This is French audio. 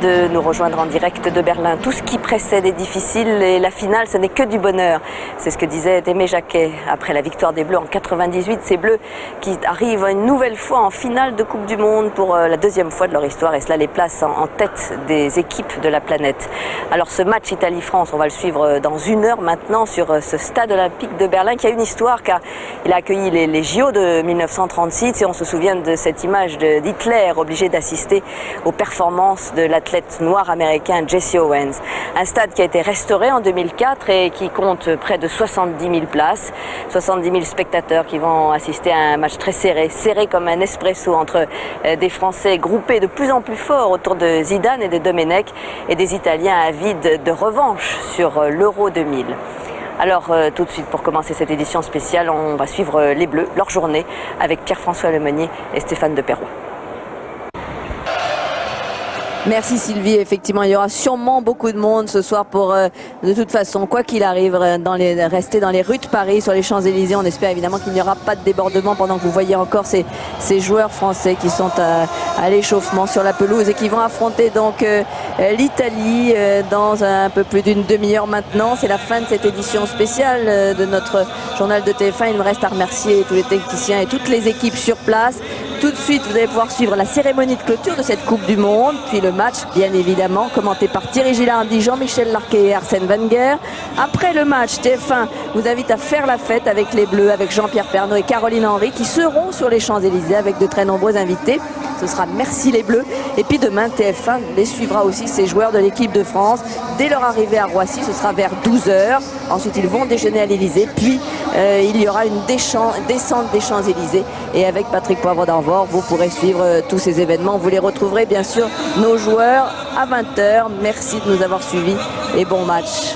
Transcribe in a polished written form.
de nous rejoindre en direct de Berlin. Tout ce qui précède est difficile et la finale, ce n'est que du bonheur. C'est ce que disait Aimé Jacquet après la victoire des Bleus en 98. Ces Bleus qui arrivent une nouvelle fois en finale de Coupe du Monde pour la deuxième fois de leur histoire et cela les place en tête des équipes de la planète. Alors ce match Italie-France, on va le suivre dans 1 heure maintenant sur ce stade olympique de Berlin qui a une histoire car il a accueilli les JO de 1936 et on se souvient de cette image d'Hitler obligé d'assister aux performances de l'athlète noir américain Jesse Owens. Un stade qui a été restauré en 2004 et qui compte près de 70 000 places, 70 000 spectateurs qui vont assister à un match très serré, serré comme un espresso entre des Français groupés de plus en plus forts autour de Zidane et de Domenech et des Italiens avides de revanche sur l'Euro 2000. Alors tout de suite pour commencer cette édition spéciale, on va suivre les Bleus, leur journée avec Pierre-François Lemonnier et Stéphane Deperroy. Merci Sylvie, effectivement il y aura sûrement beaucoup de monde ce soir pour de toute façon quoi qu'il arrive rester dans les rues de Paris sur les Champs-Élysées. On espère évidemment qu'il n'y aura pas de débordement pendant que vous voyez encore ces joueurs français qui sont à l'échauffement sur la pelouse et qui vont affronter donc l'Italie dans un peu plus d'une demi-heure maintenant. C'est la fin de cette édition spéciale de notre journal de TF1. Il me reste à remercier tous les techniciens et toutes les équipes sur place. Tout de suite, vous allez pouvoir suivre la cérémonie de clôture de cette Coupe du Monde, puis le match, bien évidemment, commenté par Thierry Gilardi, Jean-Michel Larquet et Arsène Wenger. Après le match, TF1 vous invite à faire la fête avec les Bleus, avec Jean-Pierre Pernaut et Caroline Henry, qui seront sur les Champs-Élysées avec de très nombreux invités. Ce sera Merci les Bleus. Et puis demain, TF1 les suivra aussi, ces joueurs de l'équipe de France. Dès leur arrivée à Roissy, ce sera vers 12 h. Ensuite, ils vont déjeuner à l'Élysée. Puis, il y aura une descente des Champs-Élysées. Et avec Patrick Poivre d'Arvor, vous pourrez suivre tous ces événements. Vous les retrouverez, bien sûr, nos joueurs à 20 h. Merci de nous avoir suivis et bon match.